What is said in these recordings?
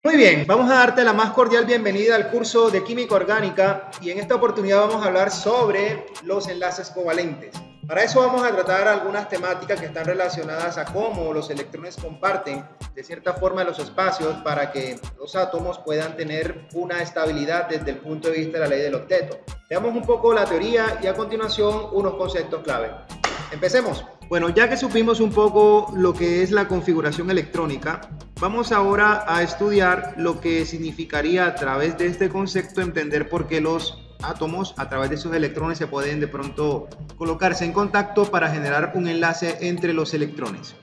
Muy bien, vamos a darte la más cordial bienvenida al curso de Química Orgánica y en esta oportunidad vamos a hablar sobre los enlaces covalentes. Para eso vamos a tratar algunas temáticas que están relacionadas a cómo los electrones comparten de cierta forma los espacios para que los átomos puedan tener una estabilidad desde el punto de vista de la ley del octeto. Veamos un poco la teoría y a continuación unos conceptos clave. Empecemos. Bueno, ya que supimos un poco lo que es la configuración electrónica, vamos ahora a estudiar lo que significaría a través de este concepto entender por qué los átomos a través de sus electrones se pueden de pronto colocarse en contacto para generar un enlace entre los electrones.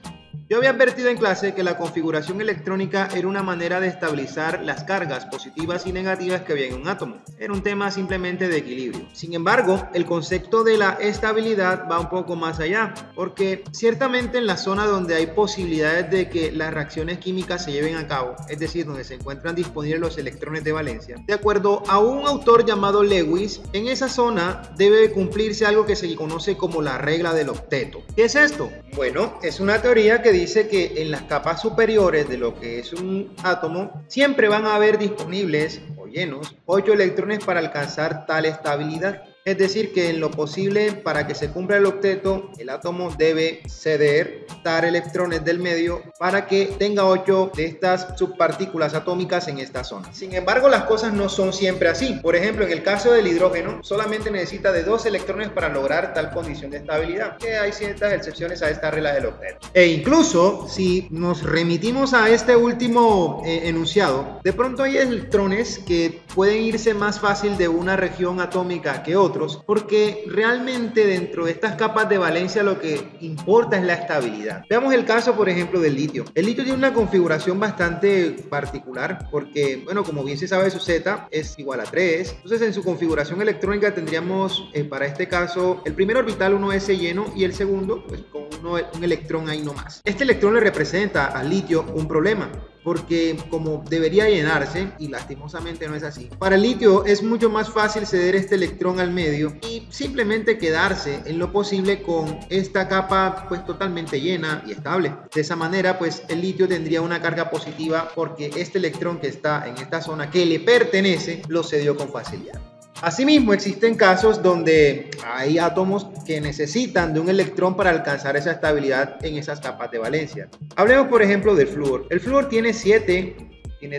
Yo había advertido en clase que la configuración electrónica era una manera de estabilizar las cargas positivas y negativas que había en un átomo. Era un tema simplemente de equilibrio. Sin embargo, el concepto de la estabilidad va un poco más allá, porque ciertamente en la zona donde hay posibilidades de que las reacciones químicas se lleven a cabo, es decir, donde se encuentran disponibles los electrones de valencia, de acuerdo a un autor llamado Lewis, en esa zona debe cumplirse algo que se conoce como la regla del octeto. ¿Qué es esto? Bueno, es una teoría que dice que en las capas superiores de lo que es un átomo siempre van a haber disponibles o llenos 8 electrones para alcanzar tal estabilidad. Es decir, que en lo posible para que se cumpla el octeto, el átomo debe ceder, dar electrones del medio para que tenga 8 de estas subpartículas atómicas en esta zona. Sin embargo, las cosas no son siempre así. Por ejemplo, en el caso del hidrógeno, solamente necesita de 2 electrones para lograr tal condición de estabilidad, que hay ciertas excepciones a esta regla del octeto. E incluso, si nos remitimos a este último enunciado, de pronto hay electrones que pueden irse más fácil de una región atómica que otra, porque realmente dentro de estas capas de valencia lo que importa es la estabilidad. Veamos el caso, por ejemplo, del litio. El litio tiene una configuración bastante particular porque, bueno, como bien se sabe, su Z es igual a 3. Entonces, en su configuración electrónica tendríamos, para este caso, el primer orbital 1s lleno y el segundo, pues, con un electrón ahí nomás. Este electrón le representa al litio un problema, porque como debería llenarse, y lastimosamente no es así, para el litio es mucho más fácil ceder este electrón al medio y simplemente quedarse en lo posible con esta capa pues totalmente llena y estable. De esa manera pues el litio tendría una carga positiva porque este electrón que está en esta zona que le pertenece lo cedió con facilidad. Asimismo, existen casos donde hay átomos que necesitan de un electrón para alcanzar esa estabilidad en esas capas de valencia. Hablemos, por ejemplo, del flúor. El flúor tiene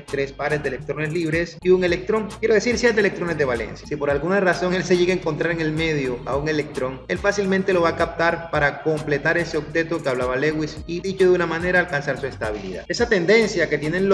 3 pares de electrones libres y un electrón, quiero decir 7 electrones de valencia. Si por alguna razón él se llega a encontrar en el medio a un electrón, él fácilmente lo va a captar para completar ese octeto que hablaba Lewis y, dicho de una manera, alcanzar su estabilidad. Esa tendencia que tienen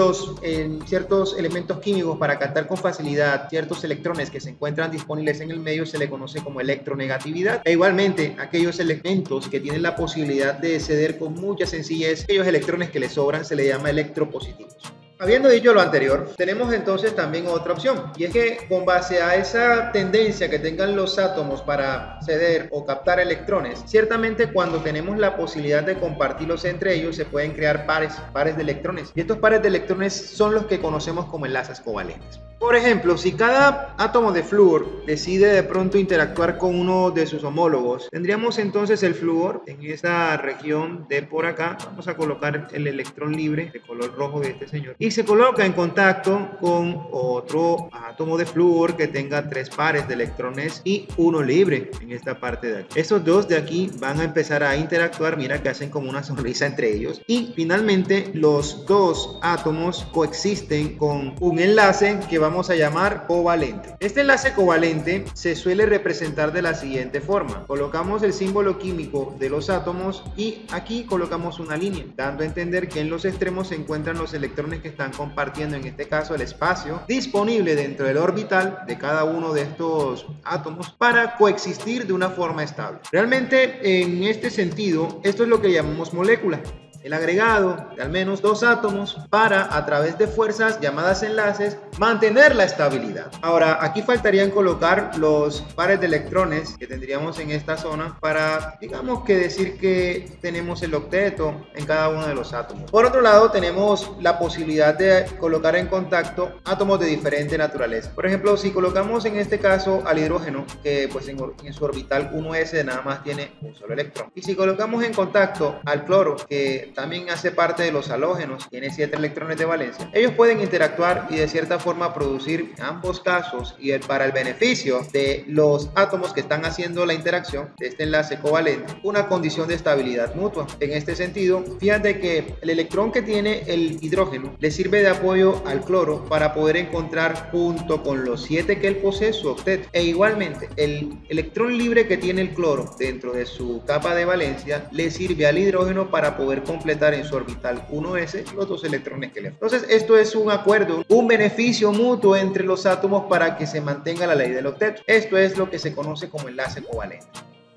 ciertos elementos químicos para captar con facilidad ciertos electrones que se encuentran disponibles en el medio se le conoce como electronegatividad. E igualmente, aquellos elementos que tienen la posibilidad de ceder con mucha sencillez aquellos electrones que le sobran se le llama electropositivos. Habiendo dicho lo anterior, tenemos entonces también otra opción, y es que con base a esa tendencia que tengan los átomos para ceder o captar electrones, ciertamente cuando tenemos la posibilidad de compartirlos entre ellos se pueden crear pares de electrones, y estos pares de electrones son los que conocemos como enlaces covalentes. Por ejemplo, si cada átomo de flúor decide de pronto interactuar con uno de sus homólogos, tendríamos entonces el flúor en esta región de por acá. Vamos a colocar el electrón libre de color rojo de este señor y se coloca en contacto con otro átomo de flúor que tenga 3 pares de electrones y uno libre en esta parte de aquí. Estos dos de aquí van a empezar a interactuar, mira que hacen como una sonrisa entre ellos, y finalmente los dos átomos coexisten con un enlace que vamos a llamar covalente. Este enlace covalente se suele representar de la siguiente forma: colocamos el símbolo químico de los átomos y aquí colocamos una línea, dando a entender que en los extremos se encuentran los electrones que están compartiendo, en este caso, el espacio disponible dentro del orbital de cada uno de estos átomos para coexistir de una forma estable. Realmente, en este sentido, esto es lo que llamamos molécula. El agregado de al menos 2 átomos para, a través de fuerzas llamadas enlaces, mantener la estabilidad. Ahora, aquí faltarían colocar los pares de electrones que tendríamos en esta zona para, digamos que decir que tenemos el octeto en cada uno de los átomos. Por otro lado, tenemos la posibilidad de colocar en contacto átomos de diferente naturaleza. Por ejemplo, si colocamos en este caso al hidrógeno, que pues en su orbital 1s nada más tiene un solo electrón. Y si colocamos en contacto al cloro, que que también hace parte de los halógenos, tiene 7 electrones de valencia, ellos pueden interactuar y de cierta forma producir en ambos casos y para el beneficio de los átomos que están haciendo la interacción de este enlace covalente, una condición de estabilidad mutua. En este sentido, fíjate que el electrón que tiene el hidrógeno le sirve de apoyo al cloro para poder encontrar junto con los 7 que él posee su octeto. E igualmente, el electrón libre que tiene el cloro dentro de su capa de valencia le sirve al hidrógeno para poder completar en su orbital 1s los 2 electrones que le faltan. Entonces, esto es un acuerdo, un beneficio mutuo entre los átomos para que se mantenga la ley del octeto. Esto es lo que se conoce como enlace covalente.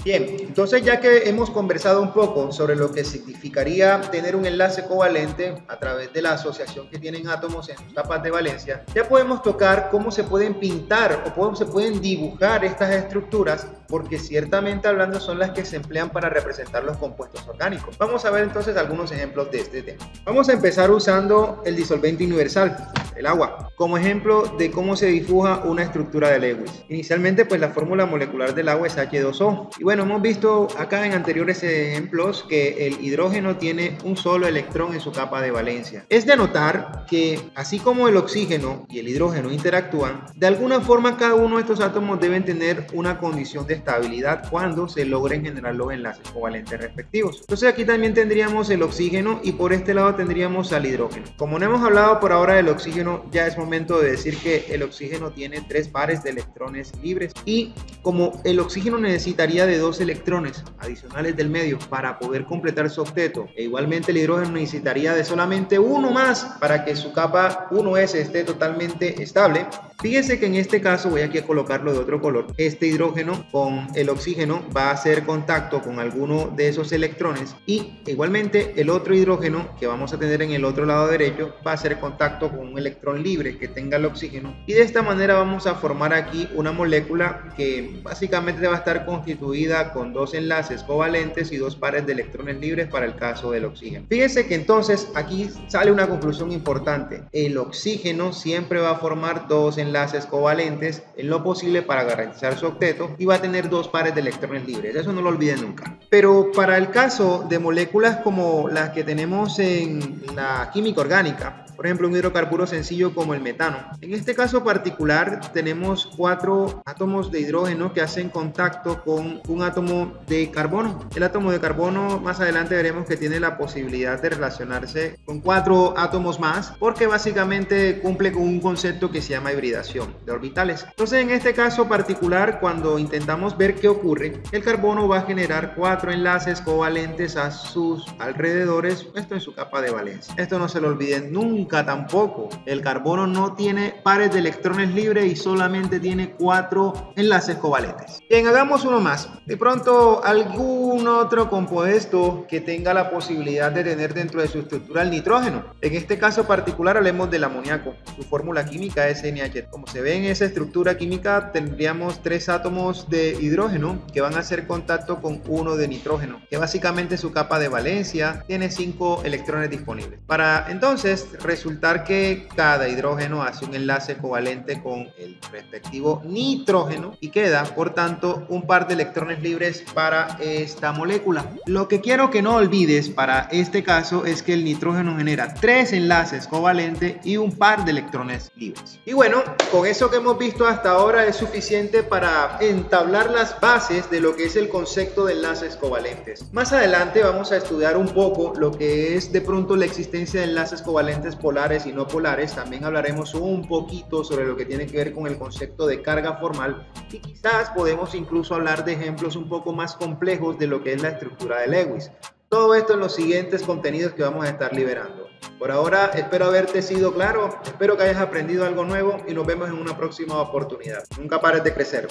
Bien, entonces ya que hemos conversado un poco sobre lo que significaría tener un enlace covalente a través de la asociación que tienen átomos en sus capas de valencia, ya podemos tocar cómo se pueden pintar o cómo se pueden dibujar estas estructuras, porque ciertamente hablando son las que se emplean para representar los compuestos orgánicos. Vamos a ver entonces algunos ejemplos de este tema. Vamos a empezar usando el disolvente universal, el agua, como ejemplo de cómo se dibuja una estructura de Lewis. Inicialmente, pues la fórmula molecular del agua es H2O. Y bueno, hemos visto acá en anteriores ejemplos que el hidrógeno tiene un solo electrón en su capa de valencia. Es de notar que así como el oxígeno y el hidrógeno interactúan, de alguna forma cada uno de estos átomos deben tener una condición de estabilidad cuando se logren generar los enlaces covalentes respectivos. Entonces aquí también tendríamos el oxígeno y por este lado tendríamos al hidrógeno. Como no hemos hablado por ahora del oxígeno, ya es momento de decir que el oxígeno tiene 3 pares de electrones libres y como el oxígeno necesitaría de 2 electrones adicionales del medio para poder completar su octeto, e igualmente el hidrógeno necesitaría de solamente uno más para que su capa 1s esté totalmente estable. Fíjense que en este caso voy aquí a colocarlo de otro color. Este hidrógeno con el oxígeno va a hacer contacto con alguno de esos electrones y igualmente el otro hidrógeno que vamos a tener en el otro lado derecho va a hacer contacto con un electrón libre que tenga el oxígeno, y de esta manera vamos a formar aquí una molécula que básicamente va a estar constituida con 2 enlaces covalentes y 2 pares de electrones libres para el caso del oxígeno. Fíjense que entonces aquí sale una conclusión importante: el oxígeno siempre va a formar 2 enlaces covalentes en lo posible para garantizar su octeto y va a tener 2 pares de electrones libres. Eso no lo olviden nunca. Pero para el caso de moléculas como las que tenemos en la química orgánica, por ejemplo un hidrocarburo sencillo como el metano, en este caso particular tenemos 4 átomos de hidrógeno que hacen contacto con un átomo de carbono. El átomo de carbono más adelante veremos que tiene la posibilidad de relacionarse con 4 átomos más, porque básicamente cumple con un concepto que se llama hibridación de orbitales. Entonces en este caso particular, cuando intentamos ver qué ocurre, el carbono va a generar 4 enlaces covalentes a sus alrededores, esto en su capa de valencia. Esto no se lo olviden nunca tampoco. El carbono no tiene pares de electrones libres y solamente tiene 4 enlaces covalentes. Bien, hagamos uno más. De pronto algún otro compuesto que tenga la posibilidad de tener dentro de su estructura el nitrógeno. En este caso particular hablemos del amoníaco. Su fórmula química es NH. Como se ve en esa estructura química, tendríamos 3 átomos de hidrógeno que van a hacer contacto con 1 de nitrógeno, que básicamente su capa de valencia tiene 5 electrones disponibles. Para entonces resultar que cada hidrógeno hace un enlace covalente con el respectivo nitrógeno y queda por tanto un par de electrones libres para esta molécula. Lo que quiero que no olvides para este caso es que el nitrógeno genera 3 enlaces covalentes y un par de electrones libres. Y bueno, con eso que hemos visto hasta ahora es suficiente para entablar las bases de lo que es el concepto de enlaces covalentes. Más adelante vamos a estudiar un poco lo que es de pronto la existencia de enlaces covalentes polares y no polares. También hablaremos un poquito sobre lo que tiene que ver con el concepto de carga formal y quizás podemos incluso hablar de ejemplos un poco más complejos de lo que es la estructura de Lewis. Todo esto en los siguientes contenidos que vamos a estar liberando. Por ahora espero haberte sido claro, espero que hayas aprendido algo nuevo y nos vemos en una próxima oportunidad. Nunca pares de crecer.